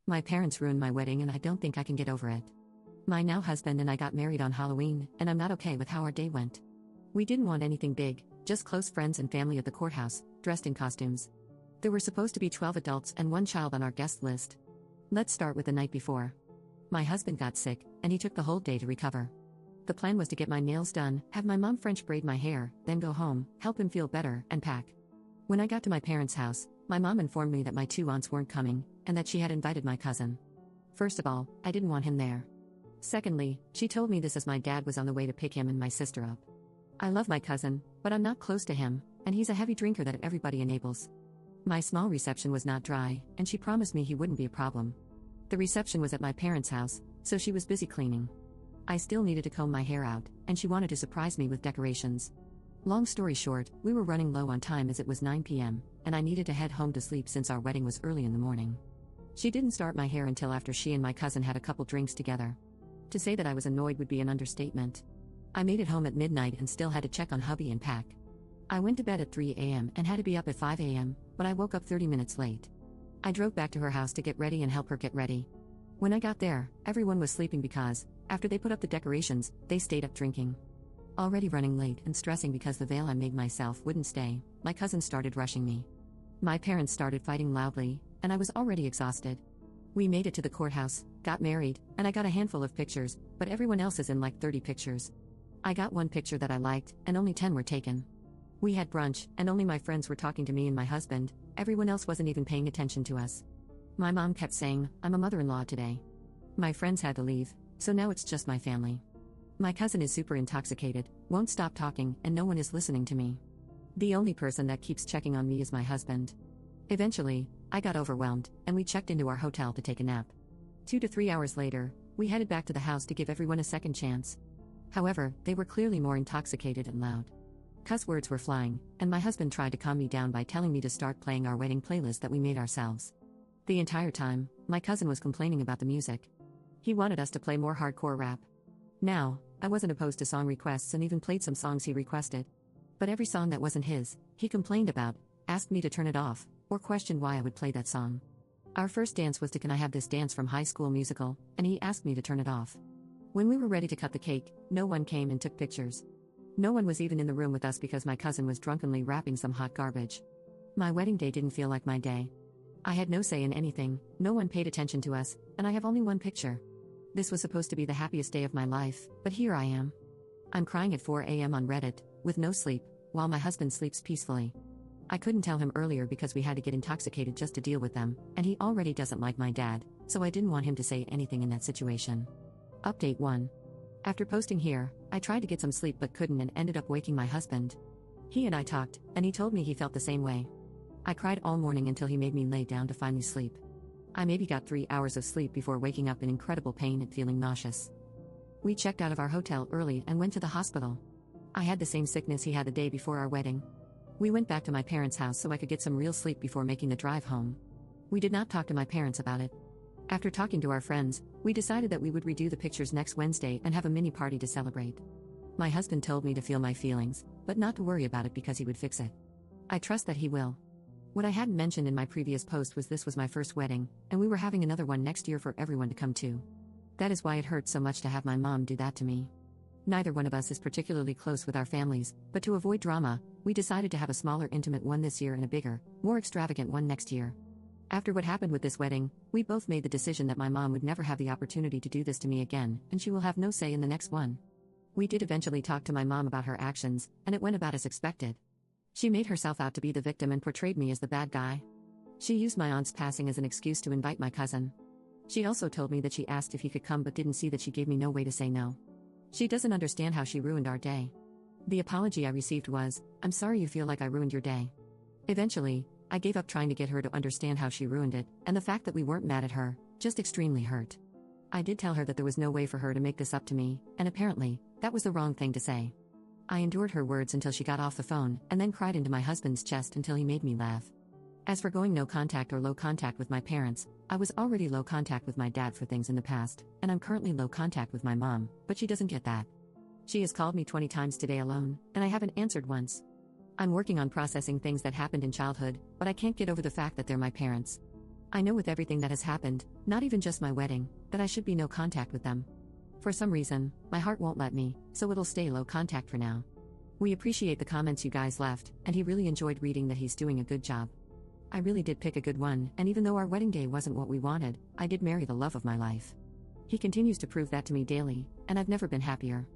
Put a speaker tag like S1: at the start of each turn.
S1: My parents ruined my wedding and I don't think I can get over it. My now husband and I got married on Halloween, and I'm not okay with how our day went. We didn't want anything big, just close friends and family at the courthouse, dressed in costumes. There were supposed to be 12 adults and 1 child on our guest list. Let's start with the night before. My husband got sick, and he took the whole day to recover. The plan was to get my nails done, have my mom French braid my hair, then go home, help him feel better, and pack. When I got to my parents' house, my mom informed me that my 2 aunts weren't coming, and that she had invited my cousin. First of all, I didn't want him there. Secondly, she told me this as my dad was on the way to pick him and my sister up. I love my cousin, but I'm not close to him, and he's a heavy drinker that everybody enables. My small reception was not dry, and she promised me he wouldn't be a problem. The reception was at my parents' house, so she was busy cleaning. I still needed to comb my hair out, and she wanted to surprise me with decorations. Long story short, we were running low on time as it was 9 p.m., and I needed to head home to sleep since our wedding was early in the morning. She didn't start my hair until after she and my cousin had a couple drinks together. To say that I was annoyed would be an understatement. I made it home at midnight and still had to check on hubby and pack. I went to bed at 3 a.m. and had to be up at 5 a.m., but I woke up 30 minutes late. I drove back to her house to get ready and help her get ready. When I got there, everyone was sleeping because, after they put up the decorations, they stayed up drinking. Already running late and stressing because the veil I made myself wouldn't stay, my cousin started rushing me. My parents started fighting loudly, and I was already exhausted. We made it to the courthouse, got married, and I got a handful of pictures, but everyone else is in like 30 pictures. I got 1 picture that I liked, and only 10 were taken. We had brunch, and only my friends were talking to me and my husband, everyone else wasn't even paying attention to us. My mom kept saying, "I'm a mother-in-law today." My friends had to leave, so now it's just my family. My cousin is super intoxicated, won't stop talking, and no one is listening to me. The only person that keeps checking on me is my husband. Eventually, I got overwhelmed, and we checked into our hotel to take a nap. 2 to 3 hours later, we headed back to the house to give everyone a second chance. However, they were clearly more intoxicated and loud. Cuss words were flying, and my husband tried to calm me down by telling me to start playing our wedding playlist that we made ourselves. The entire time, my cousin was complaining about the music. He wanted us to play more hardcore rap. Now, I wasn't opposed to song requests and even played some songs he requested. But every song that wasn't his, he complained about, asked me to turn it off, or questioned why I would play that song. Our first dance was to Can I Have This Dance from High School Musical, and he asked me to turn it off. When we were ready to cut the cake, no one came and took pictures. No one was even in the room with us because my cousin was drunkenly rapping some hot garbage. My wedding day didn't feel like my day. I had no say in anything, no one paid attention to us, and I have only 1 picture. This was supposed to be the happiest day of my life, but here I am. I'm crying at 4 a.m. on Reddit, with no sleep, while my husband sleeps peacefully. I couldn't tell him earlier because we had to get intoxicated just to deal with them, and he already doesn't like my dad, so I didn't want him to say anything in that situation. Update 1. After posting here, I tried to get some sleep but couldn't and ended up waking my husband. He and I talked, and he told me he felt the same way. I cried all morning until he made me lay down to finally sleep. I maybe got 3 hours of sleep before waking up in incredible pain and feeling nauseous. We checked out of our hotel early and went to the hospital. I had the same sickness he had the day before our wedding. We went back to my parents' house so I could get some real sleep before making the drive home. We did not talk to my parents about it. After talking to our friends, we decided that we would redo the pictures next Wednesday and have a mini party to celebrate. My husband told me to feel my feelings, but not to worry about it because he would fix it. I trust that he will. What I hadn't mentioned in my previous post was this was my first wedding, and we were having another one next year for everyone to come to. That is why it hurts so much to have my mom do that to me. Neither one of us is particularly close with our families, but to avoid drama, we decided to have a smaller intimate one this year and a bigger, more extravagant one next year. After what happened with this wedding, we both made the decision that my mom would never have the opportunity to do this to me again, and she will have no say in the next one. We did eventually talk to my mom about her actions, and it went about as expected. She made herself out to be the victim and portrayed me as the bad guy. She used my aunt's passing as an excuse to invite my cousin. She also told me that she asked if he could come but didn't see that she gave me no way to say no. She doesn't understand how she ruined our day. The apology I received was, "I'm sorry you feel like I ruined your day." Eventually, I gave up trying to get her to understand how she ruined it, and the fact that we weren't mad at her, just extremely hurt. I did tell her that there was no way for her to make this up to me, and apparently, that was the wrong thing to say. I endured her words until she got off the phone, and then cried into my husband's chest until he made me laugh. As for going no contact or low contact with my parents, I was already low contact with my dad for things in the past, and I'm currently low contact with my mom, but she doesn't get that. She has called me 20 times today alone, and I haven't answered once. I'm working on processing things that happened in childhood, but I can't get over the fact that they're my parents. I know with everything that has happened, not even just my wedding, that I should be no contact with them. For some reason, my heart won't let me, so it'll stay low contact for now. We appreciate the comments you guys left, and he really enjoyed reading that he's doing a good job. I really did pick a good one, and even though our wedding day wasn't what we wanted, I did marry the love of my life. He continues to prove that to me daily, and I've never been happier.